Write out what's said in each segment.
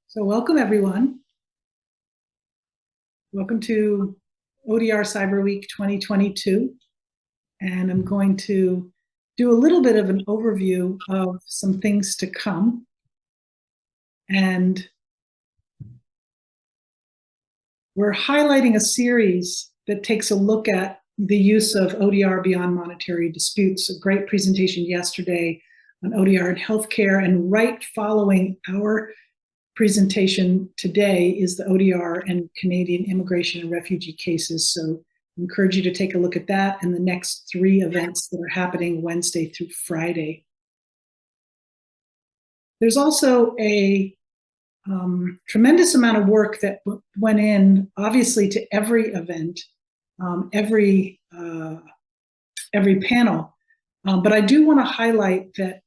So welcome everyone. Welcome to ODR Cyber Week 2022. And I'm going to do a little bit of an overview of some things to come. And we're highlighting a series that takes a look at the use of ODR beyond monetary disputes. A great presentation yesterday on ODR in healthcare, and right following our presentation today is the ODR and Canadian immigration and refugee cases. So I encourage you to take a look at that and the next 3 events that are happening Wednesday through Friday. There's also a tremendous amount of work that went in, obviously, to every event, every panel. But I do want to highlight that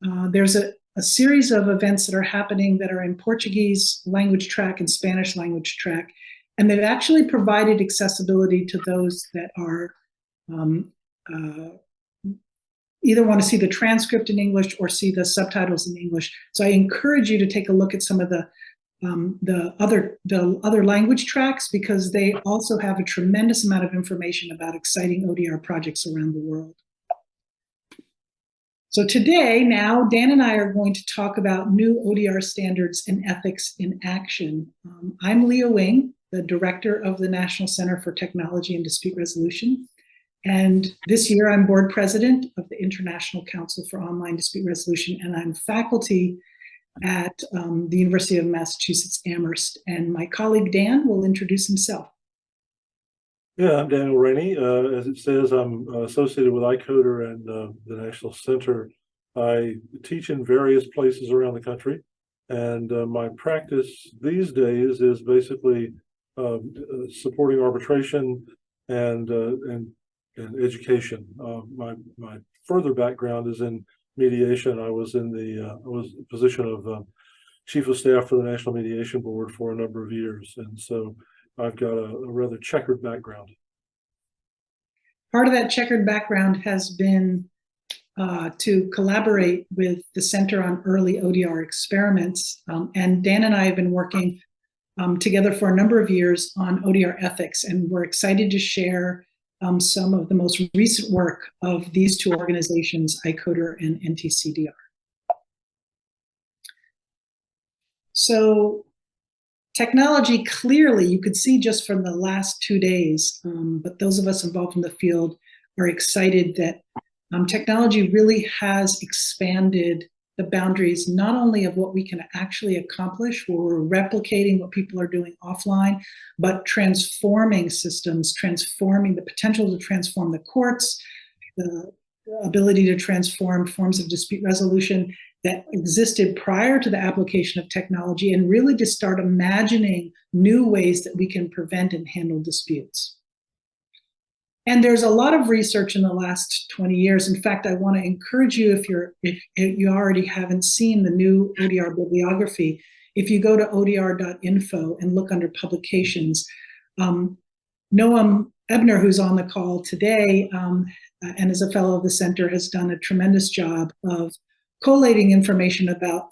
there's a series of events that are happening that are in Portuguese language track and Spanish language track, and they've actually provided accessibility to those that are either want to see the transcript in English or see the subtitles in English. So I encourage you to take a look at some of the other language tracks, because they also have a tremendous amount of information about exciting ODR projects around the world. So today, now, Dan and I are going to talk about new ODR standards and ethics in action. I'm Leah Wing, the director of the National Center for Technology and Dispute Resolution. And this year, I'm board president of the International Council for Online Dispute Resolution, and I'm faculty at the University of Massachusetts Amherst. And my colleague Dan will introduce himself. Yeah, I'm Daniel Rainey. As it says, I'm associated with iCoder and the National Center. I teach in various places around the country, and my practice these days is basically supporting arbitration and education. My further background is in mediation. I was in the position of chief of staff for the National Mediation Board for a number of years, and so I've got a rather checkered background. Part of that checkered background has been to collaborate with the Center on Early ODR Experiments. And Dan and I have been working together for a number of years on ODR ethics, and we're excited to share some of the most recent work of these 2 organizations, iCoder and NTCDR. So technology, clearly, you could see just from the last 2 days, but those of us involved in the field are excited that technology really has expanded the boundaries, not only of what we can actually accomplish, where we're replicating what people are doing offline, but transforming systems, transforming the potential to transform the courts, the ability to transform forms of dispute resolution that existed prior to the application of technology, and really to start imagining new ways that we can prevent and handle disputes. And there's a lot of research in the last 20 years. In fact, I want to encourage you, if you already haven't seen the new ODR bibliography, if you go to odr.info and look under publications, Noam Ebner, who's on the call today and is a fellow of the center, has done a tremendous job of collating information about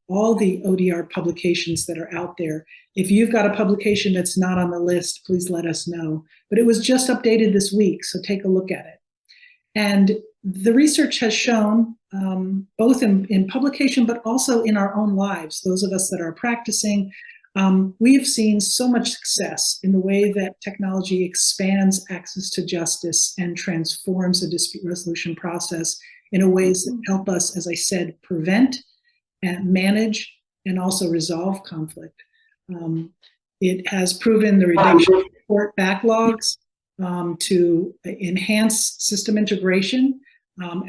all the ODR publications that are out there. If you've got a publication that's not on the list, please let us know. But it was just updated this week, so take a look at it. And the research has shown, both in publication, but also in our own lives, those of us that are practicing, we've seen so much success in the way that technology expands access to justice and transforms the dispute resolution process in ways that help us, as I said, prevent and manage and also resolve conflict. It has proven the reduction of court backlogs to enhance system integration,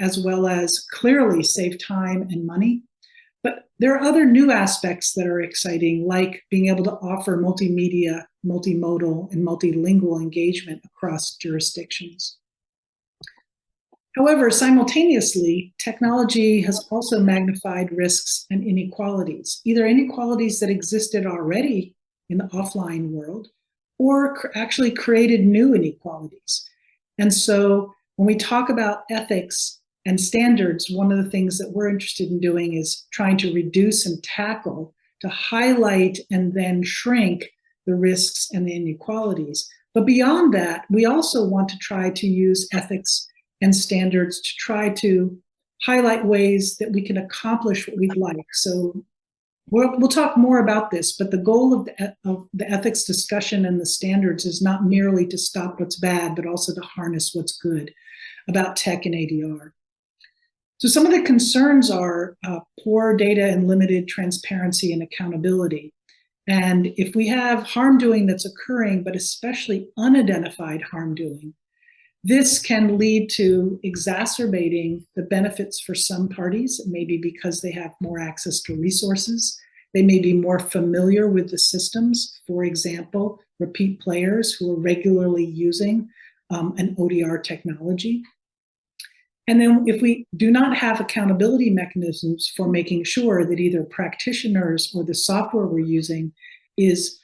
as well as clearly save time and money. But there are other new aspects that are exciting, like being able to offer multimedia, multimodal, and multilingual engagement across jurisdictions. However, simultaneously, technology has also magnified risks and inequalities, either inequalities that existed already in the offline world, or actually created new inequalities. And so when we talk about ethics and standards, one of the things that we're interested in doing is trying to reduce and tackle to highlight and then shrink the risks and the inequalities. But beyond that, we also want to try to use ethics and standards to try to highlight ways that we can accomplish what we'd like. So we'll talk more about this, but the goal of the ethics discussion and the standards is not merely to stop what's bad, but also to harness what's good about tech and ADR. So some of the concerns are poor data and limited transparency and accountability. And if we have harm doing that's occurring, but especially unidentified harm doing, this can lead to exacerbating the benefits for some parties, maybe because they have more access to resources. They may be more familiar with the systems. For example, repeat players who are regularly using an ODR technology. And then if we do not have accountability mechanisms for making sure that either practitioners or the software we're using is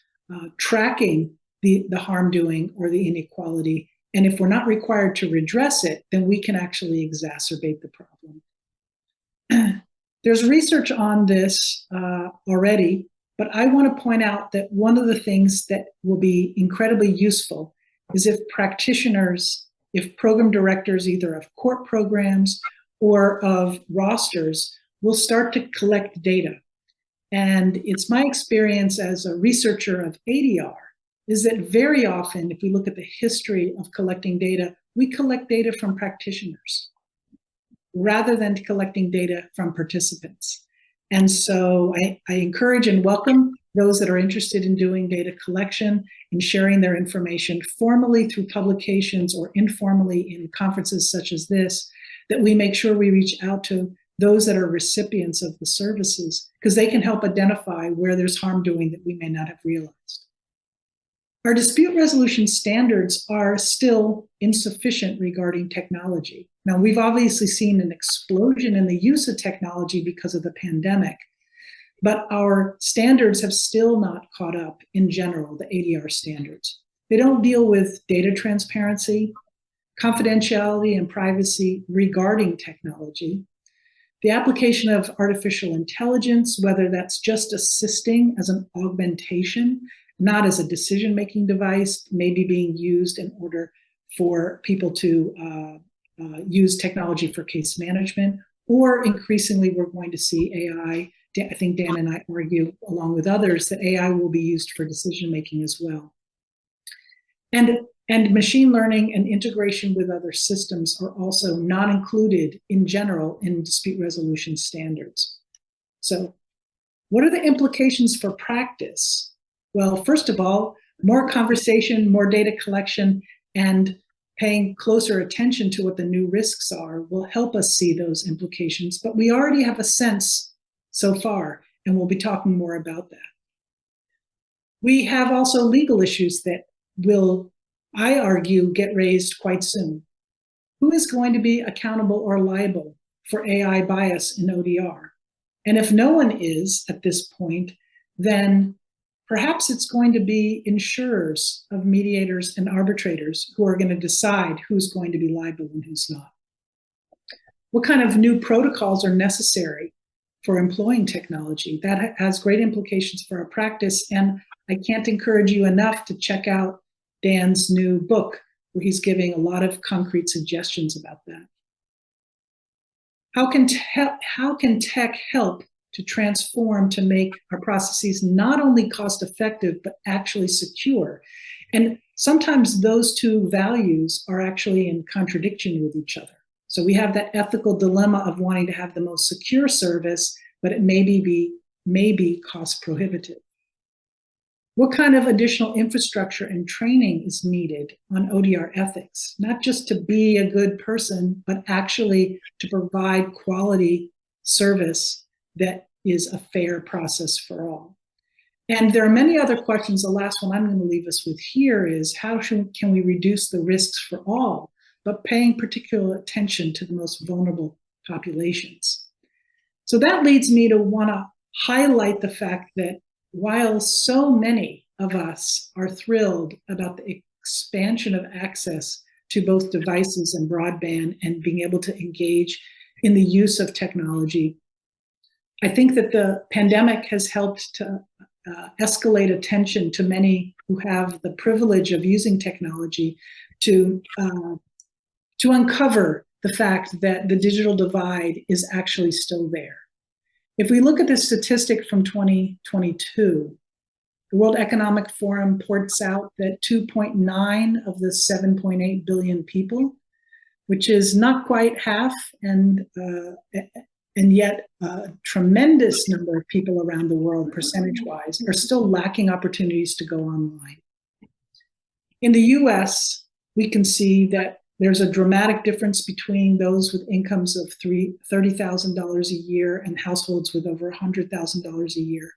tracking the harm doing or the inequality, and if we're not required to redress it, then we can actually exacerbate the problem. There's research on this already, but I want to point out that one of the things that will be incredibly useful is if practitioners, if program directors, either of court programs or of rosters, will start to collect data. And it's my experience as a researcher of ADR is that very often, if we look at the history of collecting data, we collect data from practitioners rather than collecting data from participants. And so I encourage and welcome those that are interested in doing data collection and sharing their information formally through publications or informally in conferences such as this, that we make sure we reach out to those that are recipients of the services, because they can help identify where there's harm doing that we may not have realized. Our dispute resolution standards are still insufficient regarding technology. Now, we've obviously seen an explosion in the use of technology because of the pandemic, but our standards have still not caught up in general, the ADR standards. They don't deal with data transparency, confidentiality, and privacy regarding technology. The application of artificial intelligence, whether that's just assisting as an augmentation, not as a decision-making device, may be being used in order for people to use technology for case management, or increasingly we're going to see AI. I think Dan and I argue, along with others, that AI will be used for decision-making as well. And machine learning and integration with other systems are also not included in general in dispute resolution standards. So what are the implications for practice? Well, first of all, more conversation, more data collection, and paying closer attention to what the new risks are will help us see those implications. But we already have a sense so far, and we'll be talking more about that. We have also legal issues that will, I argue, get raised quite soon. Who is going to be accountable or liable for AI bias in ODR? And if no one is at this point, then perhaps it's going to be insurers of mediators and arbitrators who are going to decide who's going to be liable and who's not. What kind of new protocols are necessary for employing technology? That has great implications for our practice, and I can't encourage you enough to check out Dan's new book, where he's giving a lot of concrete suggestions about that. How can tech help to transform to make our processes not only cost effective, but actually secure? And sometimes those two values are actually in contradiction with each other. So we have that ethical dilemma of wanting to have the most secure service, but it may be cost prohibitive. What kind of additional infrastructure and training is needed on ODR ethics? Not just to be a good person, but actually to provide quality service that is a fair process for all. And there are many other questions. The last one I'm going to leave us with here is how can we reduce the risks for all, but paying particular attention to the most vulnerable populations? So that leads me to want to highlight the fact that while so many of us are thrilled about the expansion of access to both devices and broadband and being able to engage in the use of technology, I think that the pandemic has helped to escalate attention to many who have the privilege of using technology to uncover the fact that the digital divide is actually still there. If we look at the statistic from 2022, the World Economic Forum points out that 2.9 of the 7.8 billion people, which is not quite half, and yet a tremendous number of people around the world, percentage-wise, are still lacking opportunities to go online. In the US, we can see that there's a dramatic difference between those with incomes of $30,000 a year and households with over $100,000 a year.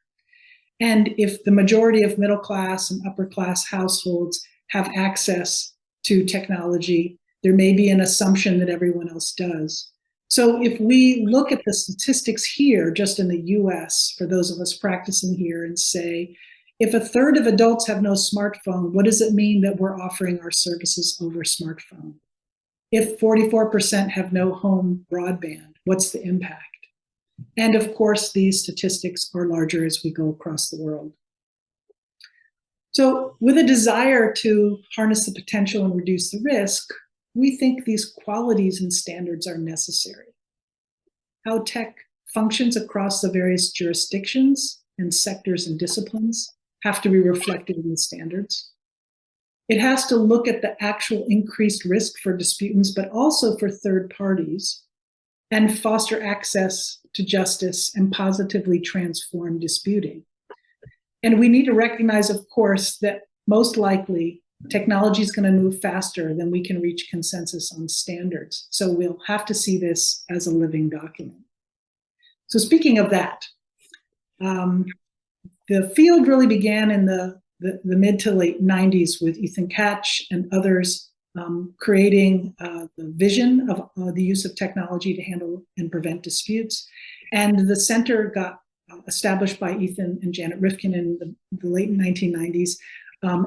And if the majority of middle class and upper class households have access to technology, there may be an assumption that everyone else does. So if we look at the statistics here, just in the US, for those of us practicing here, and say, if a third of adults have no smartphone, what does it mean that we're offering our services over smartphone? If 44% have no home broadband, what's the impact? And of course, these statistics are larger as we go across the world. So with a desire to harness the potential and reduce the risk, we think these qualities and standards are necessary. How tech functions across the various jurisdictions and sectors and disciplines have to be reflected in the standards. It has to look at the actual increased risk for disputants, but also for third parties, and foster access to justice and positively transform disputing. And we need to recognize, of course, that most likely technology is going to move faster than we can reach consensus on standards. So we'll have to see this as a living document. So speaking of that, the field really began in the mid to late 90s with Ethan Katch and others creating the vision of the use of technology to handle and prevent disputes. And the center got established by Ethan and Janet Rifkin in the late 1990s.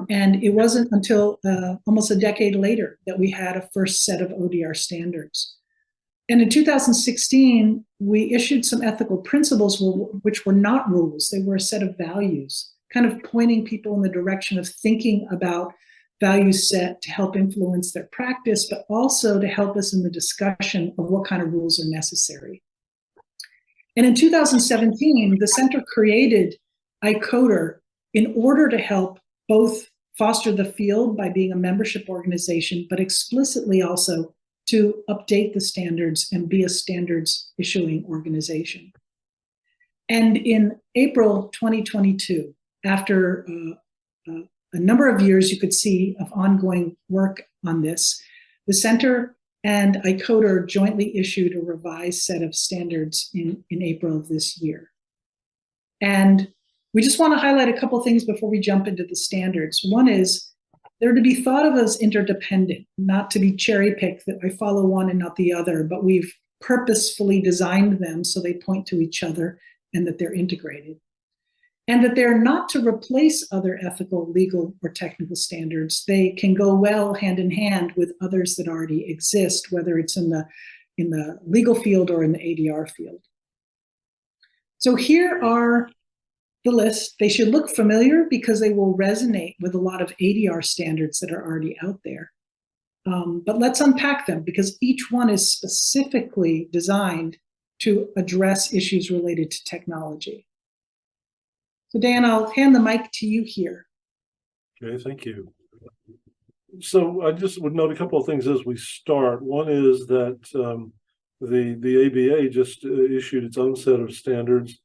And it wasn't until almost a decade later that we had a first set of ODR standards. And in 2016, we issued some ethical principles which were not rules. They were a set of values, kind of pointing people in the direction of thinking about value set to help influence their practice, but also to help us in the discussion of what kind of rules are necessary. And in 2017, the center created iCoder in order to help both foster the field by being a membership organization, but explicitly also to update the standards and be a standards issuing organization. And in April 2022, after a number of years, you could see, of ongoing work on this, the center and iCoder jointly issued a revised set of standards in April of this year. And we just want to highlight a couple things before we jump into the standards. One is they're to be thought of as interdependent, not to be cherry-picked that I follow one and not the other, but we've purposefully designed them so they point to each other and that they're integrated. And that they're not to replace other ethical, legal, or technical standards. They can go well hand in hand with others that already exist, whether it's in the legal field or in the ADR field. So here are the list. They should look familiar because they will resonate with a lot of ADR standards that are already out there. But let's unpack them because each one is specifically designed to address issues related to technology. So Dan, I'll hand the mic to you here. Okay, thank you. So I just would note a couple of things as we start. One is that the ABA just issued its own set of standards,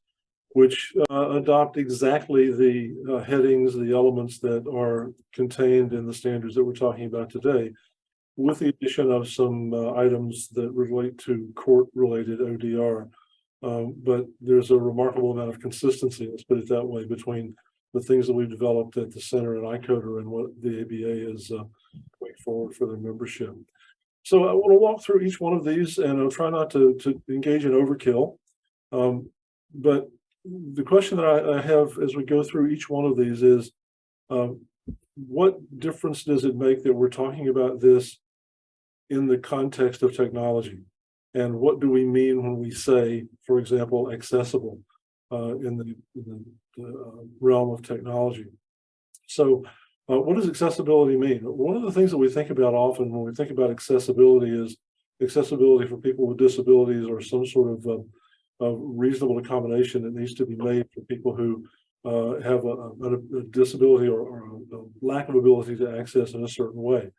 which adopt exactly the headings, the elements that are contained in the standards that we're talking about today, with the addition of some items that relate to court-related ODR. But there's a remarkable amount of consistency, let's put it that way, between the things that we've developed at the center and iCoder and what the ABA is going forward for their membership. So I want to walk through each one of these, and I'll try not to engage in overkill. But the question that I have as we go through each one of these is, what difference does it make that we're talking about this in the context of technology? and what do we mean when we say, for example, accessible in the realm of technology. So what does accessibility mean? One of the things that we think about often when we think about accessibility is accessibility for people with disabilities, or some sort of reasonable accommodation that needs to be made for people who have a disability or a lack of ability to access in a certain way.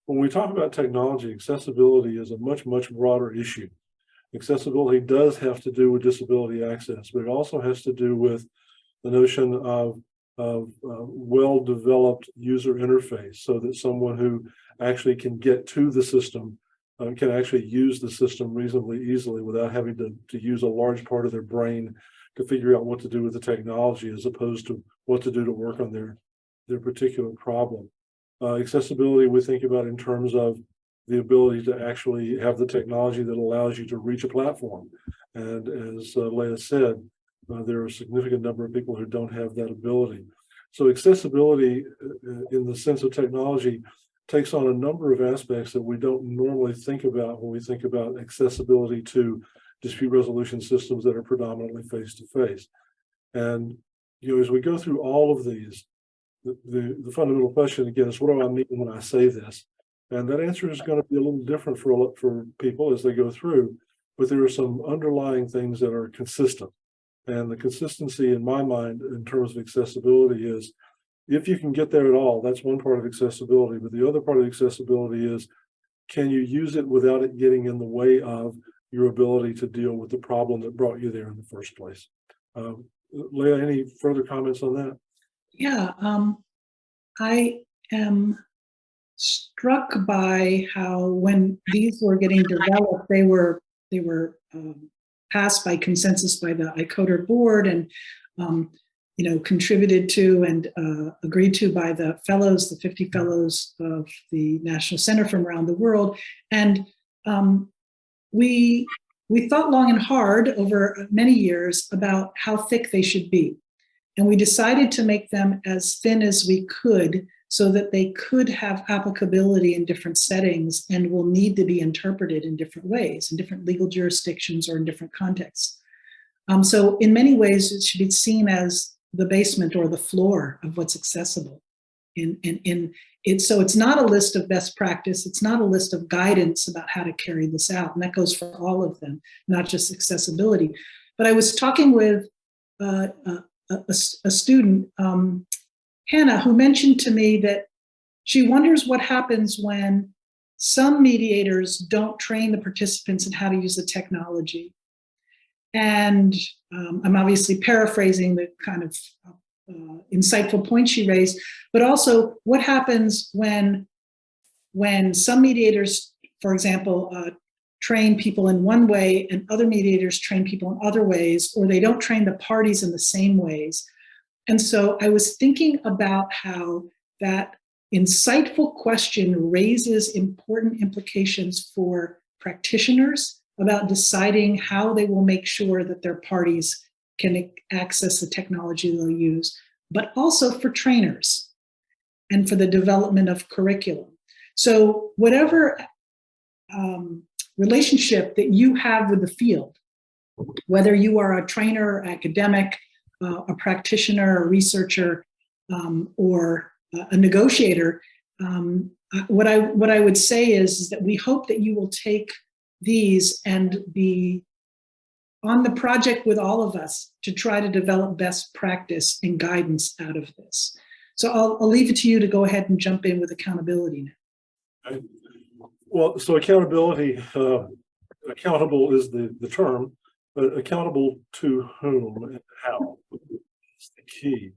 When we talk about technology, accessibility is a much, much broader issue. Accessibility does have to do with disability access, but it also has to do with the notion of well-developed user interface, so that someone who actually can get to the system can actually use the system reasonably easily without having to use a large part of their brain to figure out what to do with the technology, as opposed to what to do to work on their particular problem. Accessibility we think about in terms of the ability to actually have the technology that allows you to reach a platform. And as Leah said, there are a significant number of people who don't have that ability. So accessibility in the sense of technology takes on a number of aspects that we don't normally think about when we think about accessibility to dispute resolution systems that are predominantly face-to-face. And as we go through all of these, the fundamental question again is, what do I mean when I say this? And that answer is going to be a little different for people as they go through, but there are some underlying things that are consistent. And the consistency in my mind in terms of accessibility is, if you can get there at all, that's one part of accessibility. But the other part of accessibility is, can you use it without it getting in the way of your ability to deal with the problem that brought you there in the first place? Leah, any further comments on that? Yeah, I am struck by how when these were getting developed, they were passed by consensus by the iCoder board, and contributed to and agreed to by the fellows, the 50 fellows of the National Center from around the world. And we thought long and hard over many years about how thick they should be. And we decided to make them as thin as we could, so that they could have applicability in different settings and will need to be interpreted in different ways, in different legal jurisdictions or in different contexts. So in many ways, it should be seen as the basement or the floor of what's accessible. So it's not a list of best practice. It's not a list of guidance about how to carry this out. And that goes for all of them, not just accessibility. But I was talking with a student, Hannah, who mentioned to me that she wonders what happens when some mediators don't train the participants in how to use the technology. And I'm obviously paraphrasing the kind of insightful point she raised, but also what happens when some mediators, for example, train people in one way and other mediators train people in other ways, or they don't train the parties in the same ways. And so I was thinking about how that insightful question raises important implications for practitioners about deciding how they will make sure that their parties can access the technology they'll use, but also for trainers and for the development of curriculum. So whatever relationship that you have with the field, whether you are a trainer, academic, a practitioner, a researcher, or a negotiator, what I would say is that we hope that you will take these and be on the project with all of us to try to develop best practice and guidance out of this. So I'll leave it to you to go ahead and jump in with accountability now. Okay. Well, so accountability, accountable is the term, but accountable to whom and how is the key.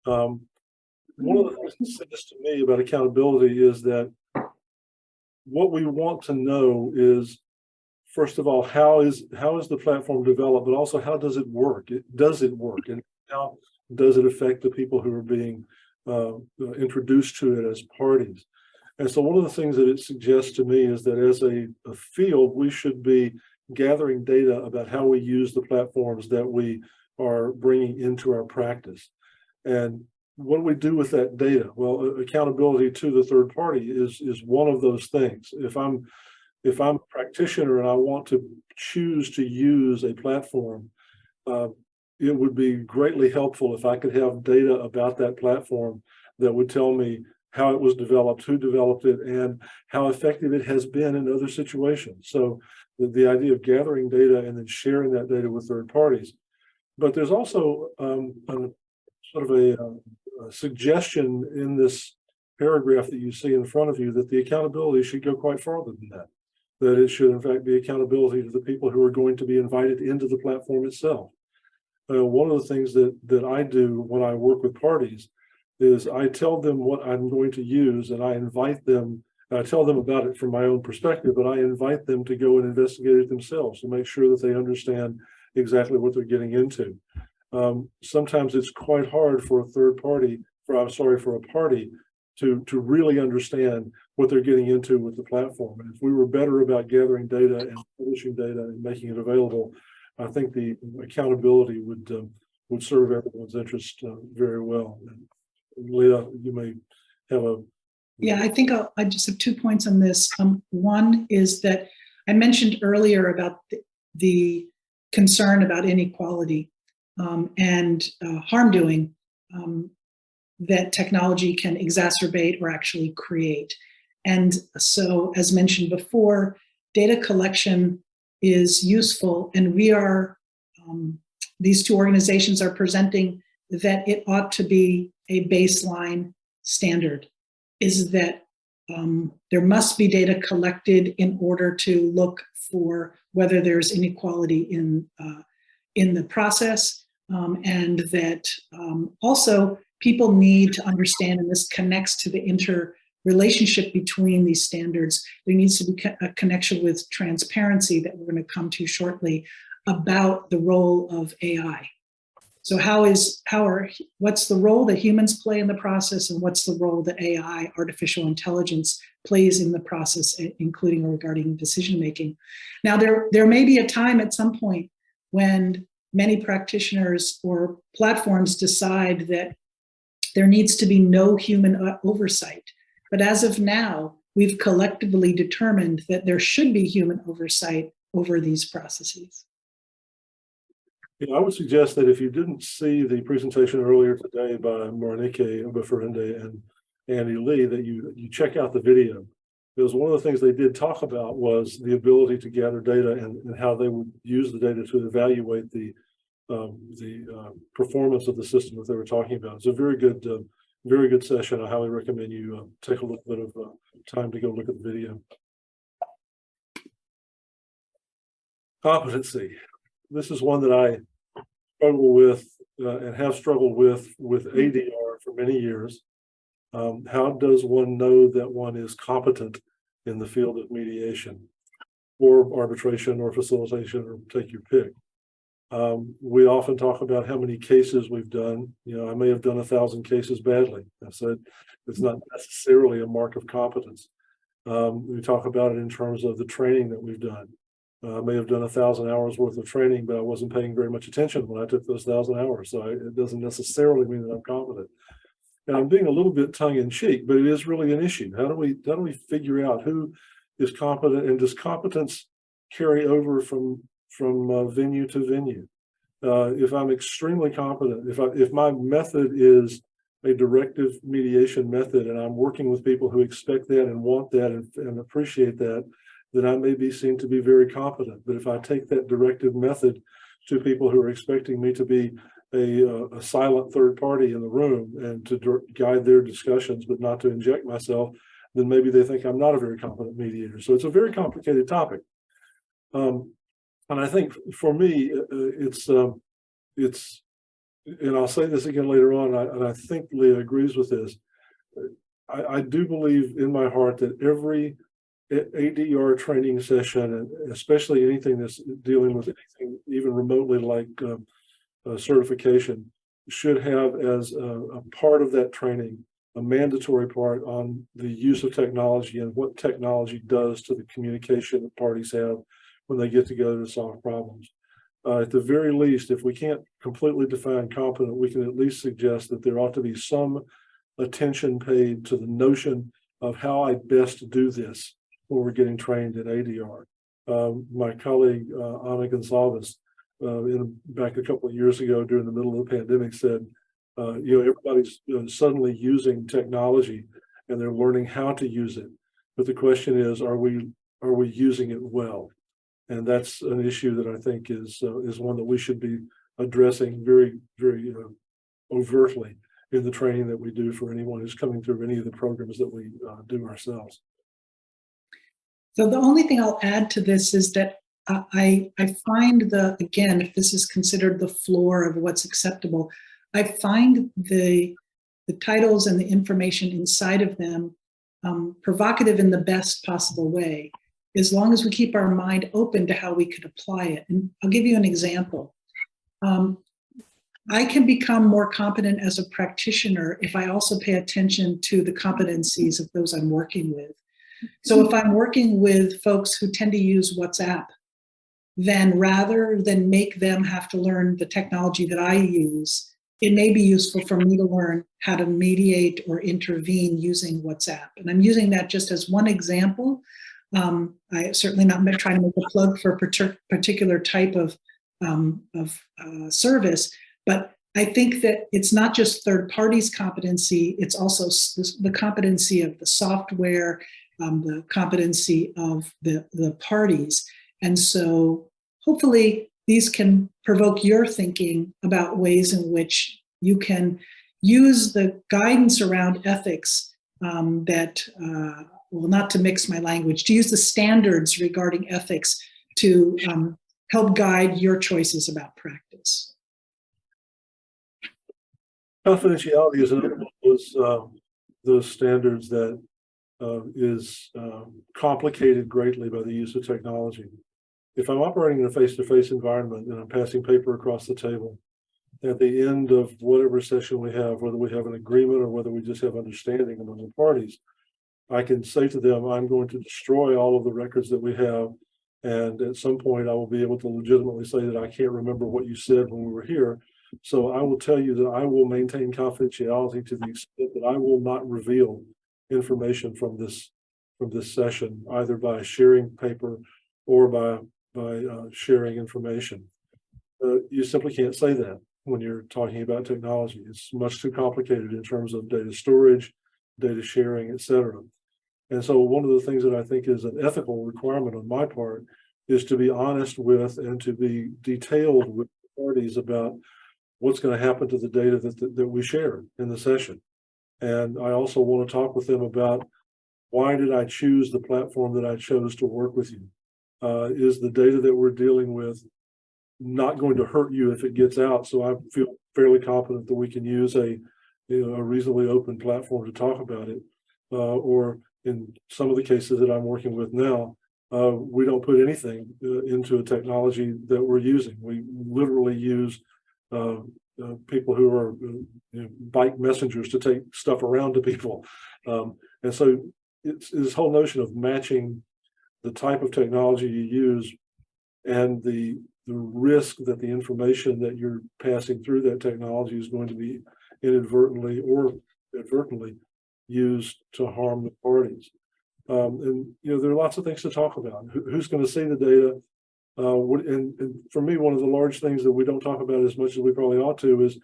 One of the things that says to me about accountability is that what we want to know is, first of all, how is the platform developed, but also how does it work? Does it work, and how does it affect the people who are being introduced to it as parties? And so one of the things that it suggests to me is that as a field, we should be gathering data about how we use the platforms that we are bringing into our practice. And what do we do with that data? Well, accountability to the third party is one of those things. If I'm if I'm a practitioner and I want to choose to use a platform, it would be greatly helpful if I could have data about that platform that would tell me how it was developed, who developed it, and how effective it has been in other situations. So the idea of gathering data and then sharing that data with third parties. But there's also a suggestion in this paragraph that you see in front of you that the accountability should go quite farther than that. That it should in fact be accountability to the people who are going to be invited into the platform itself. One of the things that I do when I work with parties is I tell them what I'm going to use, and I invite them, I tell them about it from my own perspective, but I invite them to go and investigate it themselves to make sure that they understand exactly what they're getting into. Sometimes it's quite hard for a third party, for a party to really understand what they're getting into with the platform. And if we were better about gathering data and publishing data and making it available, I think the accountability would serve everyone's interest very well. And Leah, you may have a... Yeah, I think I just have 2 points on this. One is that I mentioned earlier about the concern about inequality and harm doing that technology can exacerbate or actually create. And so, as mentioned before, data collection is useful, and we are, these two organizations are presenting that it ought to be a baseline standard, is that there must be data collected in order to look for whether there's inequality in the process, and that also people need to understand, and this connects to the interrelationship between these standards. There needs to be a connection with transparency that we're going to come to shortly about the role of AI. So what's the role that humans play in the process, and what's the role that AI, artificial intelligence, plays in the process, including regarding decision making. Now, there may be a time at some point when many practitioners or platforms decide that there needs to be no human oversight. But as of now, we've collectively determined that there should be human oversight over these processes. I would suggest that if you didn't see the presentation earlier today by Morinike Obaferende and Andy Lee, that you check out the video. Because one of the things they did talk about was the ability to gather data and how they would use the data to evaluate the performance of the system that they were talking about. It's a very good session. I highly recommend you take a little bit of time to go look at the video. Competency. This is one that I struggle with and have struggled with ADR for many years. How does one know that one is competent in the field of mediation or arbitration or facilitation, or take your pick? We often talk about how many cases we've done. I may have done 1,000 cases badly. I said it's not necessarily a mark of competence. We talk about it in terms of the training that we've done. I may have done 1,000 hours worth of training, but I wasn't paying very much attention when I took those 1,000 hours. So it doesn't necessarily mean that I'm competent. And I'm being a little bit tongue in cheek, but it is really an issue. How do we figure out who is competent, and does competence carry over from venue to venue? If I'm extremely competent, if my method is a directive mediation method, and I'm working with people who expect that and want that and appreciate that, then I may be seen to be very competent. But if I take that directive method to people who are expecting me to be a silent third party in the room and to guide their discussions, but not to inject myself, then maybe they think I'm not a very competent mediator. So it's a very complicated topic. And I think for me, it's, and I'll say this again later on, and I think Leah agrees with this. I do believe in my heart that every ADR training session, and especially anything that's dealing with anything even remotely like certification, should have as a part of that training a mandatory part on the use of technology and what technology does to the communication that parties have when they get together to solve problems. At the very least, if we can't completely define competent, we can at least suggest that there ought to be some attention paid to the notion of how I best do this when we're getting trained in ADR. My colleague, Ana Gonzalez, back a couple of years ago during the middle of the pandemic said, everybody's suddenly using technology and they're learning how to use it. But the question is, are we using it well? And that's an issue that I think is one that we should be addressing very, very overtly in the training that we do for anyone who's coming through any of the programs that we do ourselves. So the only thing I'll add to this is that I find again, if this is considered the floor of what's acceptable, I find the titles and the information inside of them provocative in the best possible way, as long as we keep our mind open to how we could apply it. And I'll give you an example. I can become more competent as a practitioner if I also pay attention to the competencies of those I'm working with. So if I'm working with folks who tend to use WhatsApp, then rather than make them have to learn the technology that I use, it may be useful for me to learn how to mediate or intervene using WhatsApp. And I'm using that just as one example. I certainly not trying to make a plug for a particular type of service, but I think that it's not just third parties' competency, it's also the competency of the software, the competency of the parties. And so hopefully these can provoke your thinking about ways in which you can use the guidance around ethics well, not to mix my language, to use the standards regarding ethics to help guide your choices about practice. Confidentiality is another one of those standards that is complicated greatly by the use of technology. If I'm operating in a face-to-face environment and I'm passing paper across the table, at the end of whatever session we have, whether we have an agreement or whether we just have understanding among the parties, I can say to them, I'm going to destroy all of the records that we have. And at some point, I will be able to legitimately say that I can't remember what you said when we were here. So I will tell you that I will maintain confidentiality to the extent that I will not reveal information from this session, either by sharing paper or by sharing information. You simply can't say that when you're talking about technology. It's much too complicated in terms of data storage, data sharing, et cetera. And so one of the things that I think is an ethical requirement on my part is to be honest with and to be detailed with parties about what's going to happen to the data that we share in the session. And I also want to talk with them about, why did I choose the platform that I chose to work with you? Is the data that we're dealing with not going to hurt you if it gets out? So I feel fairly confident that we can use a reasonably open platform to talk about it. Or in some of the cases that I'm working with now, we don't put anything into a technology that we're using. We literally use people who are bike messengers to take stuff around to people. And so it's this whole notion of matching the type of technology you use and the risk that the information that you're passing through that technology is going to be inadvertently or advertently used to harm the parties. And there are lots of things to talk about. Who's going to see the data? And for me, one of the large things that we don't talk about as much as we probably ought to is,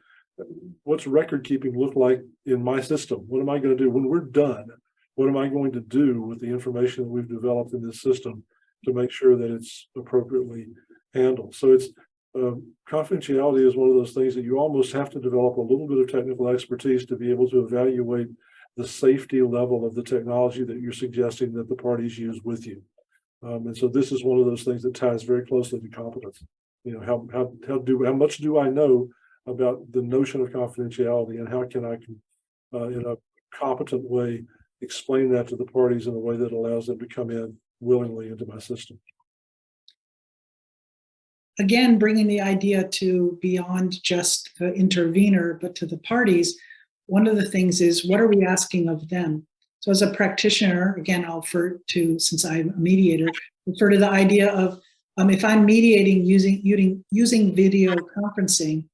what's record keeping look like in my system? What am I going to do when we're done? What am I going to do with the information that we've developed in this system to make sure that it's appropriately handled? So it's confidentiality is one of those things that you almost have to develop a little bit of technical expertise to be able to evaluate the safety level of the technology that you're suggesting that the parties use with you. And so this is one of those things that ties very closely to competence. How much do I know about the notion of confidentiality, and how can I, in a competent way, explain that to the parties in a way that allows them to come in willingly into my system? Again, bringing the idea to beyond just the intervener, but to the parties, one of the things is, what are we asking of them? So as a practitioner, again, I'll refer to, since I'm a mediator, refer to the idea of, if I'm mediating using video conferencing,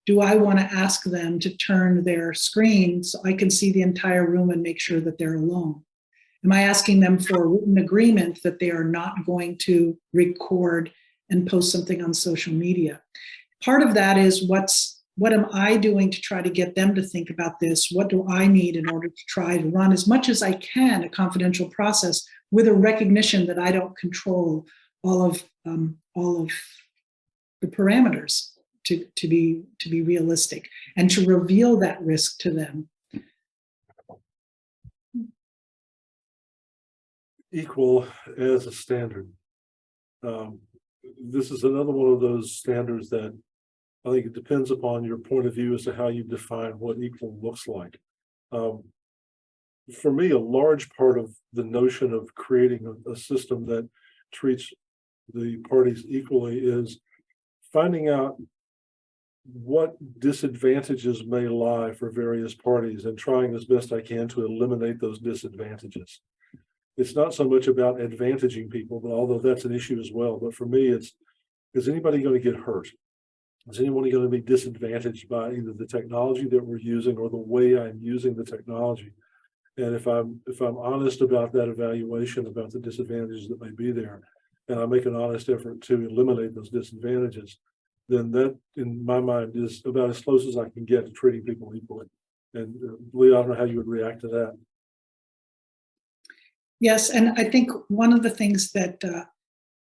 do I want to ask them to turn their screen so I can see the entire room and make sure that they're alone? Am I asking them for a written agreement that they are not going to record and post something on social media? Part of that is what am I doing to try to get them to think about this? What do I need in order to try to run as much as I can a confidential process with a recognition that I don't control all of the parameters to be realistic and to reveal that risk to them. Equal as a standard. This is another one of those standards that I think it depends upon your point of view as to how you define what equal looks like. For me, a large part of the notion of creating a system that treats the parties equally is finding out what disadvantages may lie for various parties and trying as best I can to eliminate those disadvantages. It's not so much about advantaging people, but although that's an issue as well. But for me, it's, is anybody going to get hurt? Is anybody going to be disadvantaged by either the technology that we're using or the way I'm using the technology? And if I'm honest about that evaluation about the disadvantages that may be there, and I make an honest effort to eliminate those disadvantages, then that, in my mind, is about as close as I can get to treating people equally. And Leah, I don't know how you would react to that. Yes, and I think one of the things that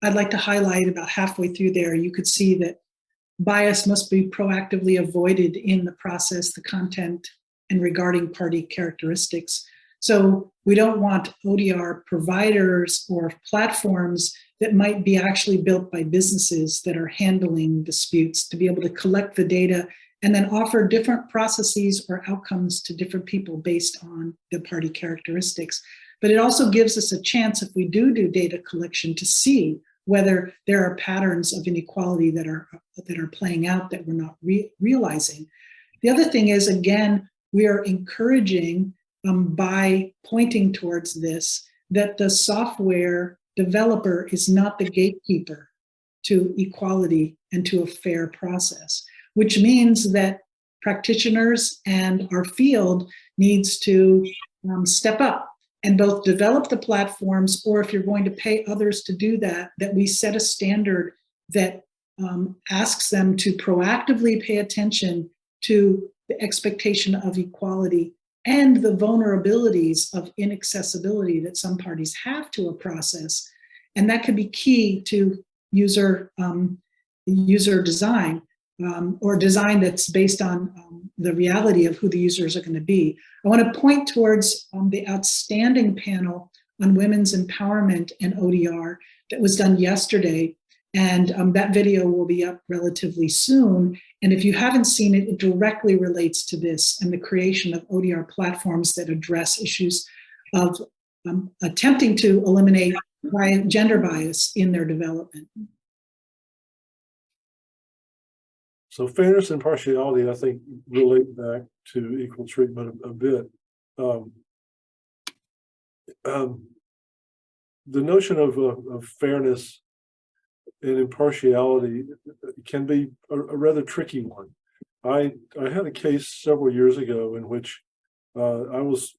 I'd like to highlight about halfway through there, you could see that bias must be proactively avoided in the process, the content, and regarding party characteristics. So we don't want ODR providers or platforms that might be actually built by businesses that are handling disputes to be able to collect the data and then offer different processes or outcomes to different people based on the party characteristics. But it also gives us a chance, if we do data collection, to see whether there are patterns of inequality that are playing out that we're not realizing. The other thing is, again, we are encouraging by pointing towards this, that the software developer is not the gatekeeper to equality and to a fair process, which means that practitioners and our field needs to step up and both develop the platforms, or if you're going to pay others to do that, that we set a standard that asks them to proactively pay attention to the expectation of equality and the vulnerabilities of inaccessibility that some parties have to a process. And that could be key to user design, or design that's based on the reality of who the users are going to be. I want to point towards the outstanding panel on women's empowerment and ODR that was done yesterday. And that video will be up relatively soon. And if you haven't seen it, it directly relates to this and the creation of ODR platforms that address issues of attempting to eliminate gender bias in their development. So fairness and partiality, I think, relate back to equal treatment a bit. The notion of fairness and impartiality can be a rather tricky one. I had a case several years ago in which I was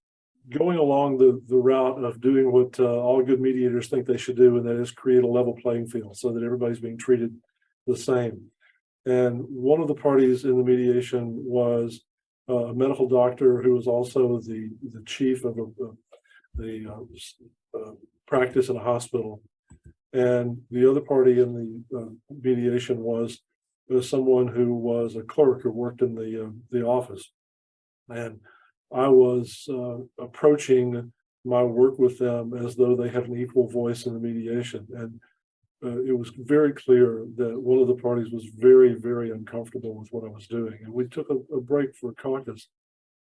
going along the route of doing what all good mediators think they should do, and that is create a level playing field so that everybody's being treated the same. And one of the parties in the mediation was a medical doctor who was also the chief of the practice in a hospital. And the other party in the mediation was someone who was a clerk who worked in the office. And I was approaching my work with them as though they had an equal voice in the mediation. And it was very clear that one of the parties was very, very uncomfortable with what I was doing. And we took a break for a caucus.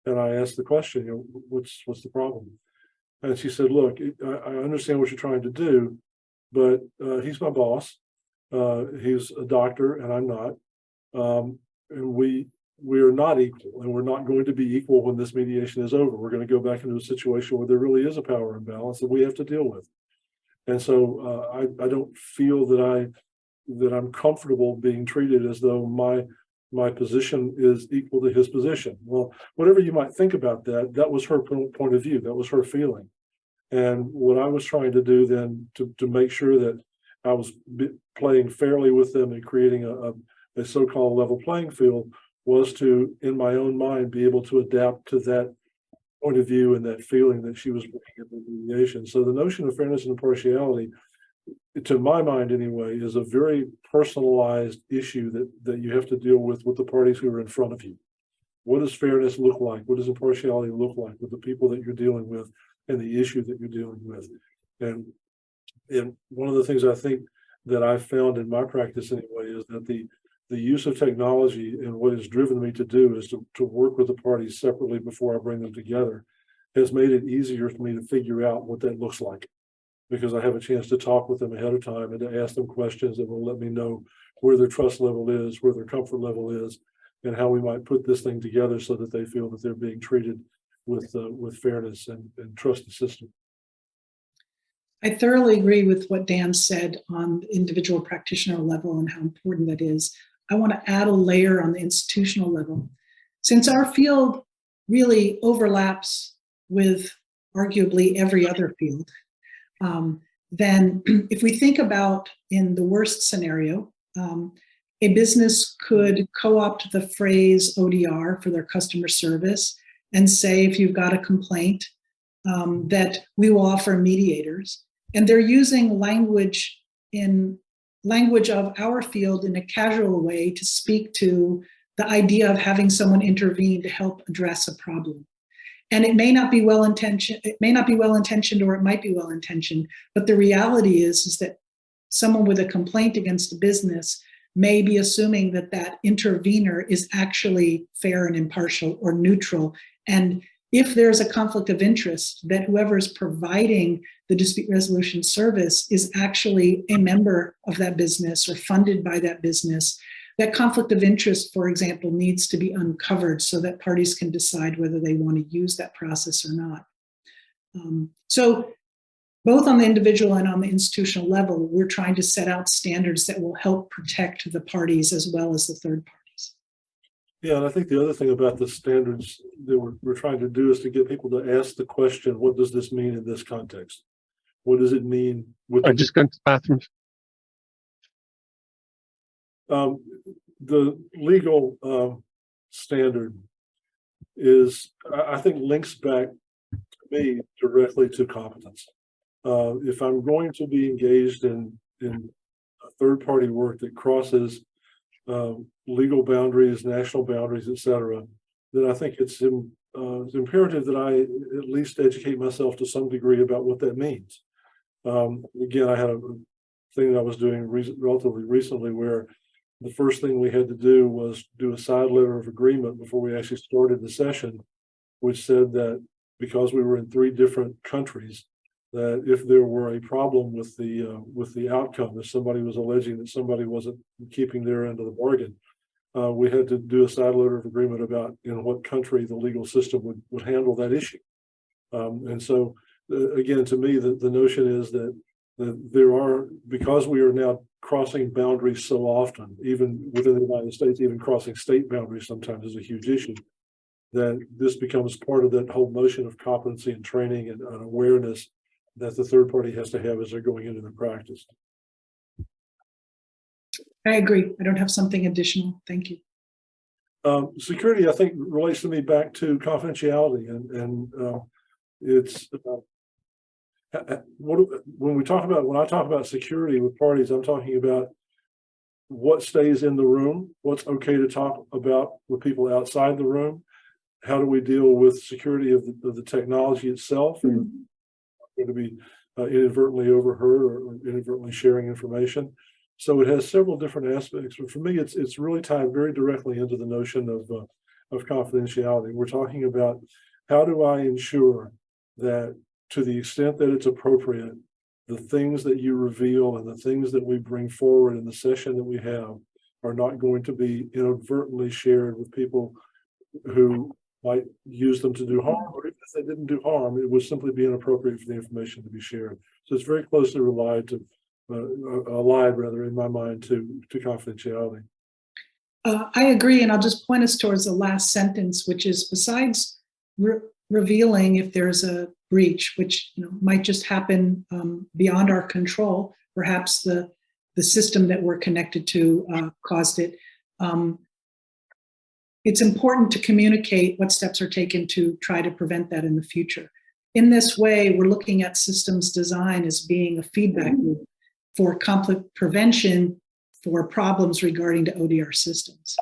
And I asked the question, what's the problem? And she said, look, I understand what you're trying to do, but he's my boss. He's a doctor and I'm not. And we are not equal, and we're not going to be equal when this mediation is over. We're going to go back into a situation where there really is a power imbalance that we have to deal with. And so I don't feel that I'm comfortable being treated as though my position is equal to his position. Well, whatever you might think about that, that was her point of view. That was her feeling. And what I was trying to do then to make sure that I was playing fairly with them and creating a so-called level playing field was to, in my own mind, be able to adapt to that point of view and that feeling that she was bringing in the mediation. So the notion of fairness and impartiality, to my mind anyway, is a very personalized issue that you have to deal with the parties who are in front of you. What does fairness look like? What does impartiality look like with the people that you're dealing with and the issue that you're dealing with? And one of the things I think that I've found in my practice anyway is that the use of technology and what has driven me to do is to work with the parties separately before I bring them together has made it easier for me to figure out what that looks like, because I have a chance to talk with them ahead of time and to ask them questions that will let me know where their trust level is, where their comfort level is, and how we might put this thing together so that they feel that they're being treated with fairness and trust the system. I thoroughly agree with what Dan said on the individual practitioner level and how important that is. I want to add a layer on the institutional level. Since our field really overlaps with arguably every other field, then if we think about in the worst scenario, a business could co-opt the phrase ODR for their customer service and say, if you've got a complaint, that we will offer mediators. And they're using language of our field in a casual way to speak to the idea of having someone intervene to help address a problem. And it may not be well-intentioned, or it might be well-intentioned, but the reality is that someone with a complaint against a business may be assuming that that intervener is actually fair and impartial or neutral. And if there's a conflict of interest, that whoever is providing the dispute resolution service is actually a member of that business or funded by that business, that conflict of interest, for example, needs to be uncovered so that parties can decide whether they want to use that process or not. So both on the individual and on the institutional level, we're trying to set out standards that will help protect the parties as well as the third parties. Yeah, and I think the other thing about the standards that we're trying to do is to get people to ask the question, what does this mean in this context? What does it mean with I'm just going to the bathroom. The legal standard is, I think, links back to me directly to competence. If I'm going to be engaged in third-party work that crosses legal boundaries, national boundaries, et cetera, then I think it's imperative that I at least educate myself to some degree about what that means. Again, I had a thing that I was doing relatively recently where the first thing we had to do was do a side letter of agreement before we actually started the session, which said that because we were in 3 different countries, that if there were a problem with the outcome, if somebody was alleging that somebody wasn't keeping their end of the bargain, we had to do a side letter of agreement about in what country the legal system would handle that issue. And so, again, to me, the notion is that there are, because we are now crossing boundaries so often, even within the United States, even crossing state boundaries sometimes is a huge issue, that this becomes part of that whole notion of competency and training and awareness that the third party has to have as they're going into the practice. I agree. I don't have something additional. Thank you. Security, I think, relates to me back to confidentiality, and it's when I talk about security with parties, I'm talking about what stays in the room, what's okay to talk about with people outside the room, how do we deal with security of the technology itself, and going to be inadvertently overheard or inadvertently sharing information. So it has several different aspects, but for me, it's really tied very directly into the notion of confidentiality. We're talking about how do I ensure that, to the extent that it's appropriate, the things that you reveal and the things that we bring forward in the session that we have are not going to be inadvertently shared with people who might use them to do harm, or even if they didn't do harm, it would simply be inappropriate for the information to be shared. So it's very closely allied in my mind to confidentiality. I agree, and I'll just point us towards the last sentence, which is besides revealing if there's a breach, which might just happen beyond our control. Perhaps the system that we're connected to caused it. It's important to communicate what steps are taken to try to prevent that in the future. In this way, we're looking at systems design as being a feedback loop for conflict prevention for problems regarding to ODR systems.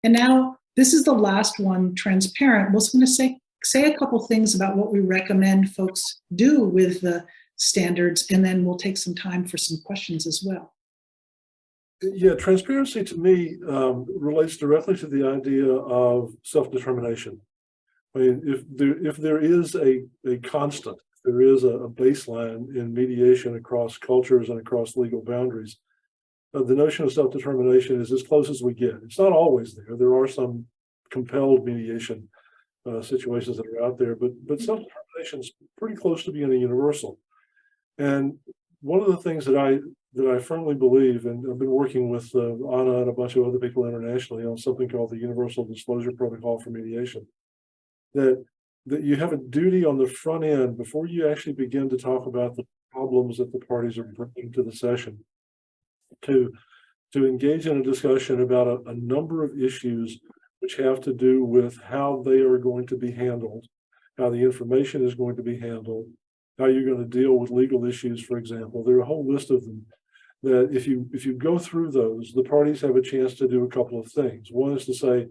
And now, this is the last one, transparent. We're going to say a couple things about what we recommend folks do with the standards, and then we'll take some time for some questions as well. Yeah, transparency to me relates directly to the idea of self-determination. I mean, if there is a constant, if there is a baseline in mediation across cultures and across legal boundaries, the notion of self-determination is as close as we get. It's not always there. There are some compelled mediation situations that are out there, but self-determination is pretty close to being a universal. And one of the things that I firmly believe, and I've been working with Anna and a bunch of other people internationally on something called the Universal Disclosure Protocol for Mediation, that you have a duty on the front end before you actually begin to talk about the problems that the parties are bringing to the session, to engage in a discussion about a number of issues which have to do with how they are going to be handled, how the information is going to be handled, how you're going to deal with legal issues, for example. There are a whole list of them that if you go through those, the parties have a chance to do a couple of things. One is to say,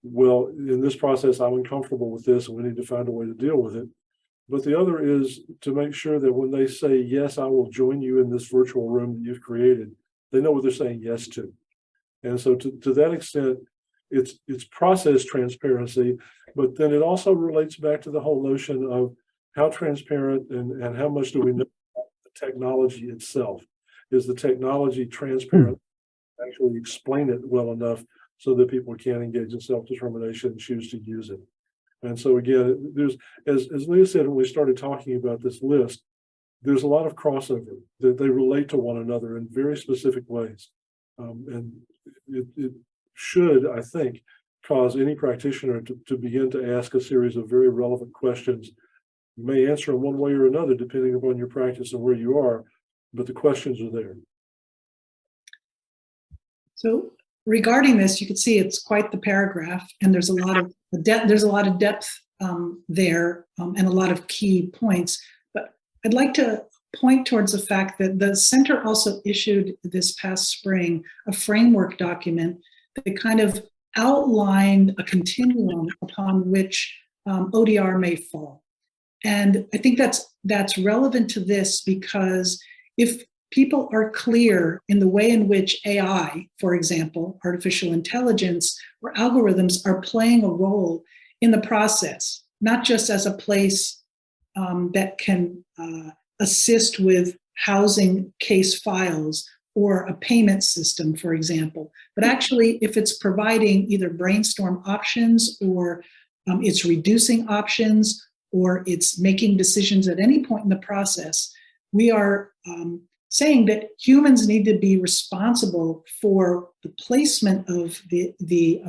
well, in this process, I'm uncomfortable with this, and we need to find a way to deal with it. But the other is to make sure that when they say, yes, I will join you in this virtual room that you've created, they know what they're saying yes to. And so to that extent, it's process transparency, but then it also relates back to the whole notion of how transparent and how much do we know about the technology itself. Is the technology transparent? Actually explain it well enough so that people can engage in self-determination and choose to use it. And so again, there's, as Leah said when we started talking about this list, there's a lot of crossover that they relate to one another in very specific ways. And it should, I think, cause any practitioner to begin to ask a series of very relevant questions. You may answer in one way or another, depending upon your practice and where you are, but the questions are there. So regarding this, you can see it's quite the paragraph, and there's a lot of depth. There's a lot of depth there, and a lot of key points. But I'd like to point towards the fact that the center also issued this past spring a framework document that kind of outlined a continuum upon which ODR may fall. And I think that's relevant to this because if people are clear in the way in which AI, for example, artificial intelligence or algorithms are playing a role in the process, not just as a place that can assist with housing case files or a payment system, for example, but actually if it's providing either brainstorm options or it's reducing options or it's making decisions at any point in the process, we are saying that humans need to be responsible for the placement of the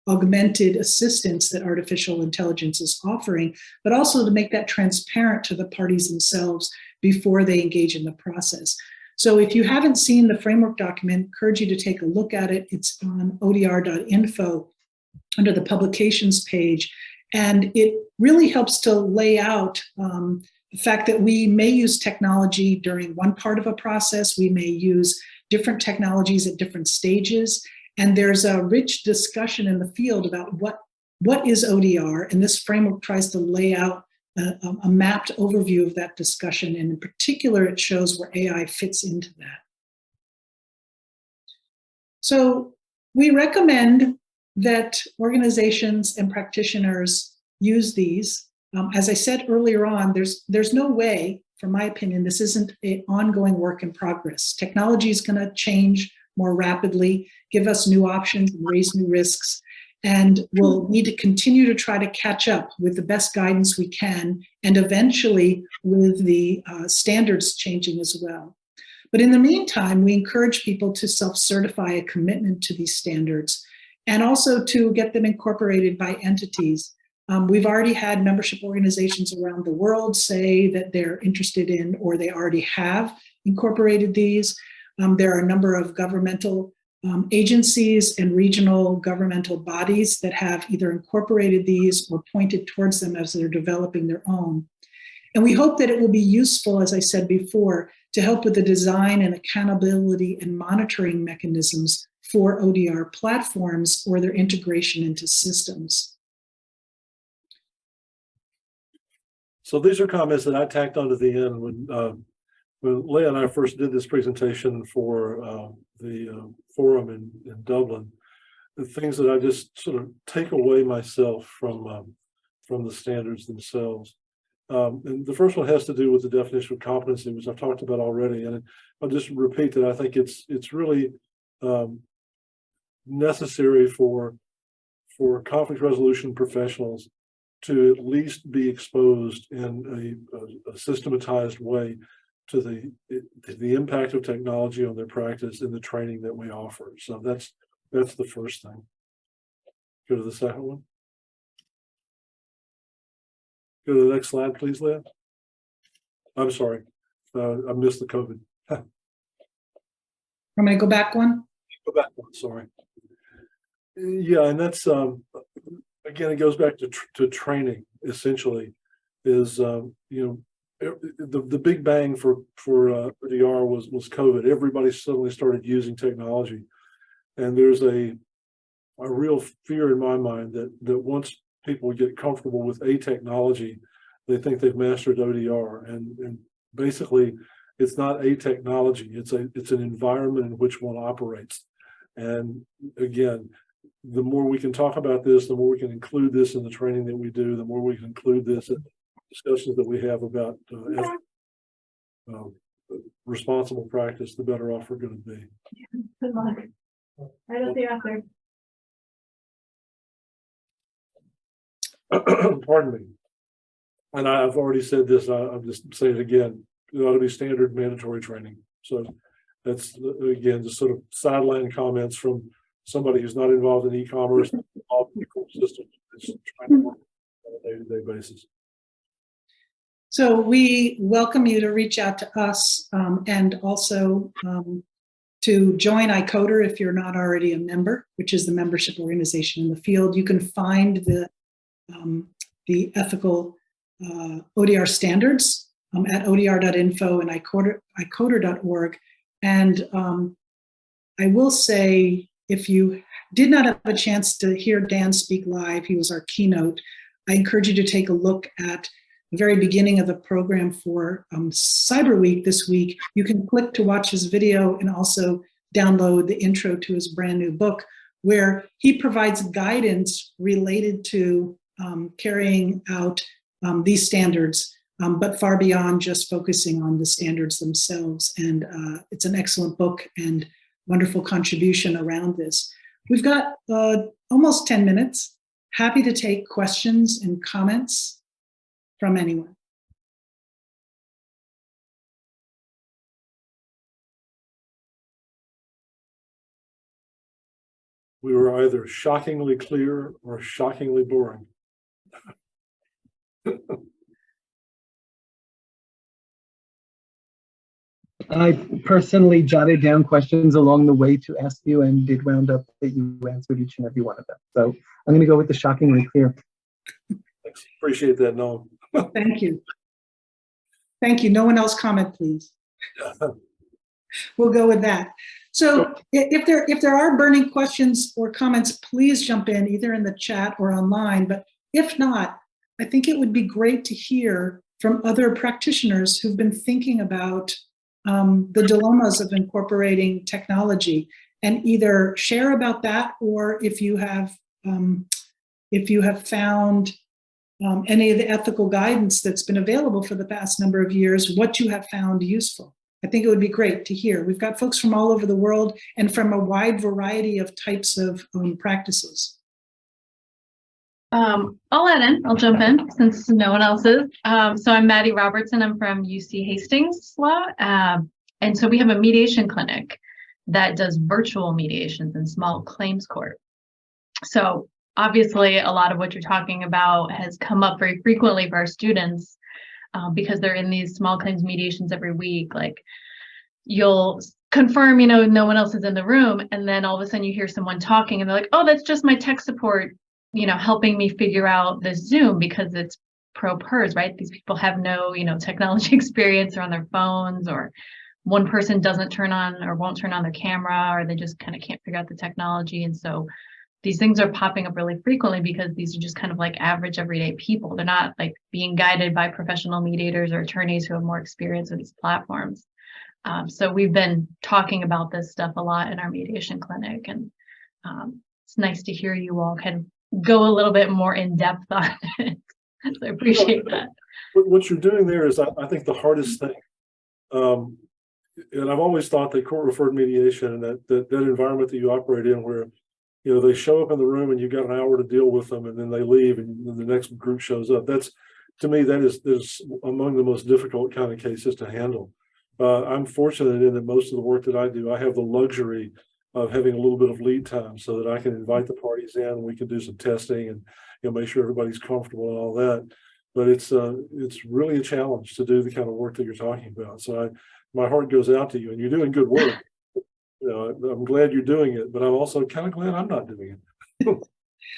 augmented assistance that artificial intelligence is offering, but also to make that transparent to the parties themselves before they engage in the process. So if you haven't seen the framework document, I encourage you to take a look at it. It's on odr.info under the publications page. And it really helps to lay out the fact that we may use technology during one part of a process. We may use different technologies at different stages. And there's a rich discussion in the field about what is ODR. And this framework tries to lay out a mapped overview of that discussion. And in particular, it shows where AI fits into that. So we recommend that organizations and practitioners use these. As I said earlier on, there's no way, from my opinion, this isn't an ongoing work in progress. Technology is going to change more rapidly, give us new options and raise new risks. And we'll need to continue to try to catch up with the best guidance we can, and eventually with the standards changing as well. But in the meantime, we encourage people to self-certify a commitment to these standards and also to get them incorporated by entities. We've already had membership organizations around the world say that they're interested in, or they already have incorporated these. There are a number of governmental agencies and regional governmental bodies that have either incorporated these or pointed towards them as they're developing their own. And we hope that it will be useful, as I said before, to help with the design and accountability and monitoring mechanisms for ODR platforms or their integration into systems. So these are comments that I tacked onto the end when Leah and I first did this presentation for the forum in Dublin. The things that I just sort of take away myself from the standards themselves. And the first one has to do with the definition of competency, which I've talked about already. And I'll just repeat that I think it's really necessary for conflict resolution professionals to at least be exposed in a systematized way to the impact of technology on their practice in the training that we offer. So that's the first thing. Go to the second one. Go to the next slide, please, Leah. I'm sorry, I missed the COVID. I'm going to go back one. Go back one, sorry. Yeah, and that's again, it goes back to training. Essentially, is the big bang for ODR was COVID. Everybody suddenly started using technology, and there's a real fear in my mind that once people get comfortable with a technology, they think they've mastered ODR, and basically it's not a technology, it's an environment in which one operates. And again, the more we can talk about this, the more we can include this in the training that we do, the more we can include this in discussions that we have about responsible practice, the better off we're going to be. Good luck. Right at the author. Pardon me. And I've already said this, I'm just saying it again, it ought to be standard mandatory training. So that's, again, just sort of sideline comments from somebody who's not involved in e-commerce, involved in the core system, is trying to work on a day-to-day basis. So we welcome you to reach out to us and also to join iCoder if you're not already a member, which is the membership organization in the field. You can find the ethical ODR standards at odr.info and icoder.org. And I will say, if you did not have a chance to hear Dan speak live, he was our keynote, I encourage you to take a look at the very beginning of the program for Cyber Week this week. You can click to watch his video and also download the intro to his brand new book, where he provides guidance related to carrying out these standards, but far beyond just focusing on the standards themselves. And it's an excellent book and wonderful contribution around this. We've got almost 10 minutes. Happy to take questions and comments from anyone. We were either shockingly clear or shockingly boring. I personally jotted down questions along the way to ask you, and did round up that you answered each and every one of them. So I'm going to go with the shockingly clear. Thanks. Appreciate that, Noam. Thank you. Thank you. No one else comment, please. We'll go with that. So if there are burning questions or comments, please jump in either in the chat or online. But if not, I think it would be great to hear from other practitioners who've been thinking about the dilemmas of incorporating technology, and either share about that, or if you have found any of the ethical guidance that's been available for the past number of years, what you have found useful. I think it would be great to hear. We've got folks from all over the world and from a wide variety of types of practices. I'll add in, I'll jump in since no one else is. So I'm Maddie Robertson, I'm from UC Hastings Law. And so we have a mediation clinic that does virtual mediations in small claims court. So obviously a lot of what you're talking about has come up very frequently for our students because they're in these small claims mediations every week. Like you'll confirm, no one else is in the room, and then all of a sudden you hear someone talking and they're like, oh, that's just my tech support, helping me figure out this Zoom because it's pro pers, right? These people have no, technology experience. They're on their phones, or one person doesn't turn on or won't turn on their camera, or they just kind of can't figure out the technology. And so these things are popping up really frequently because these are just kind of like average everyday people. They're not like being guided by professional mediators or attorneys who have more experience with these platforms. So we've been talking about this stuff a lot in our mediation clinic, and it's nice to hear you all kind of go a little bit more in depth on it. So I appreciate that. What you're doing there is, I think, the hardest thing. And I've always thought that court referred mediation and that environment that you operate in, where they show up in the room and you've got an hour to deal with them, and then they leave, and then the next group shows up. That's, to me, that is among the most difficult kind of cases to handle. I'm fortunate in that most of the work that I do, I have the luxury of having a little bit of lead time so that I can invite the parties in, and we can do some testing and make sure everybody's comfortable and all that. But it's really a challenge to do the kind of work that you're talking about. So my heart goes out to you, and you're doing good work. I'm glad you're doing it, but I'm also kind of glad I'm not doing it.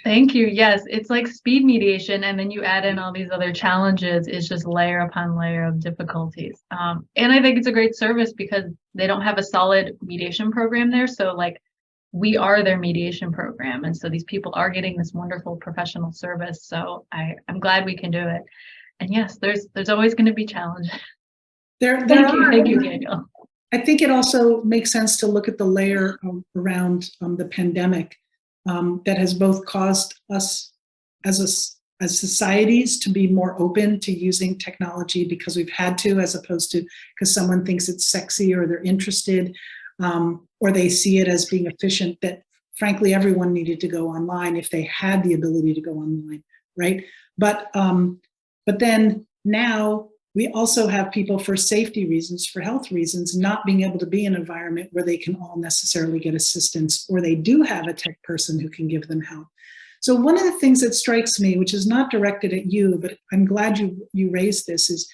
Thank you. Yes, it's like speed mediation, and then you add in all these other challenges. It's just layer upon layer of difficulties. And I think it's a great service because they don't have a solid mediation program there. So like we are their mediation program. And so these people are getting this wonderful professional service. So I'm glad we can do it. And yes, there's always going to be challenges. Thank you, Daniel. I think it also makes sense to look at the layer around the pandemic that has both caused us as societies to be more open to using technology because we've had to, as opposed to because someone thinks it's sexy or they're interested, or they see it as being efficient, that frankly everyone needed to go online if they had the ability to go online, right? But then now we also have people, for safety reasons, for health reasons, not being able to be in an environment where they can all necessarily get assistance, or they do have a tech person who can give them help. So one of the things that strikes me, which is not directed at you, but I'm glad you raised this, is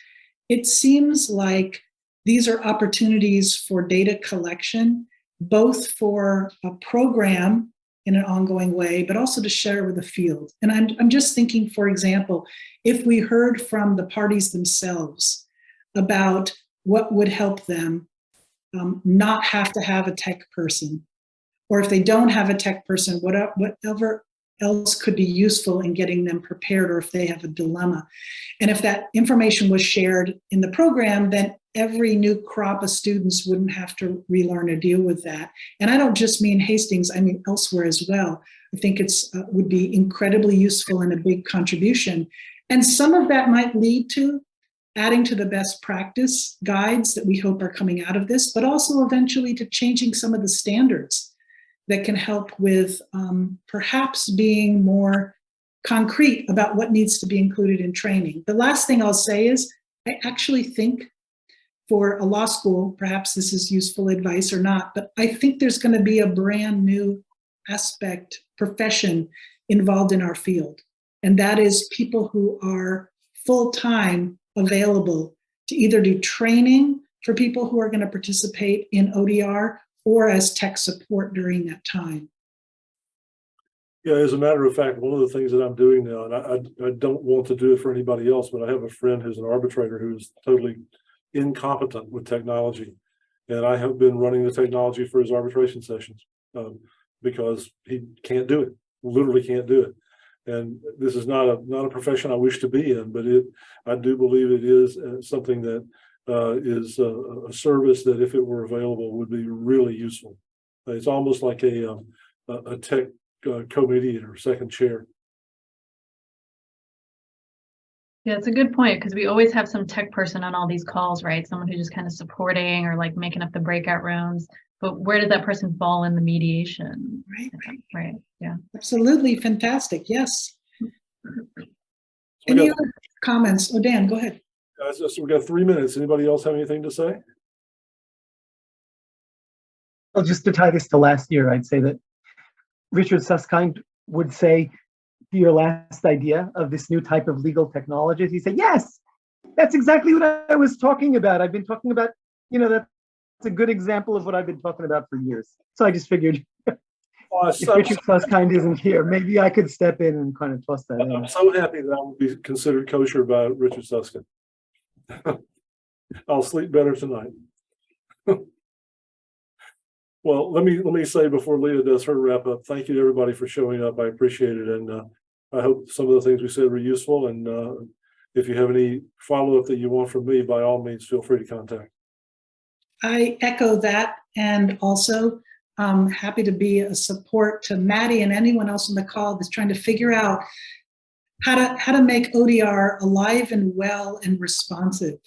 it seems like these are opportunities for data collection, both for a program in an ongoing way, but also to share with the field. And I'm just thinking, for example, if we heard from the parties themselves about what would help them not have to have a tech person, or if they don't have a tech person, whatever else could be useful in getting them prepared, or if they have a dilemma. And if that information was shared in the program, then every new crop of students wouldn't have to relearn to deal with that. And I don't just mean Hastings, I mean elsewhere as well. I think it's would be incredibly useful and a big contribution. And some of that might lead to adding to the best practice guides that we hope are coming out of this, but also eventually to changing some of the standards that can help with perhaps being more concrete about what needs to be included in training. The last thing I'll say is, I actually think for a law school, perhaps this is useful advice or not, but I think there's going to be a brand new profession involved in our field. And that is people who are full-time available to either do training for people who are going to participate in ODR or as tech support during that time. Yeah, as a matter of fact, one of the things that I'm doing now, and I don't want to do it for anybody else, but I have a friend who's an arbitrator who's totally incompetent with technology. And I have been running the technology for his arbitration sessions because he can't do it, literally can't do it. And this is not a profession I wish to be in, but I do believe it is something that is a service that, if it were available, would be really useful. It's almost like a tech co-mediator, second chair. Yeah, it's a good point, because we always have some tech person on all these calls, right? Someone who's just kind of supporting or like making up the breakout rooms. But where does that person fall in the mediation? Right. Yeah. Absolutely. Fantastic. Yes. Any other comments? Oh, Dan, go ahead. So we've got 3 minutes. Anybody else have anything to say? Well, just to tie this to last year, I'd say that Richard Susskind would say to your last idea of this new type of legal technology, he said, yes, that's exactly what I was talking about. I've been talking about, that's a good example of what I've been talking about for years. So I just figured if Richard Susskind isn't here, maybe I could step in and kind of toss that in. I'm so happy that I will be considered kosher by Richard Susskind. I'll sleep better tonight. Well, let me say before Leah does her wrap up, thank you to everybody for showing up. I appreciate it. And I hope some of the things we said were useful. And if you have any follow-up that you want from me, by all means, feel free to contact. I echo that, and also happy to be a support to Maddie and anyone else on the call that's trying to figure out how to make ODR alive and well and responsive.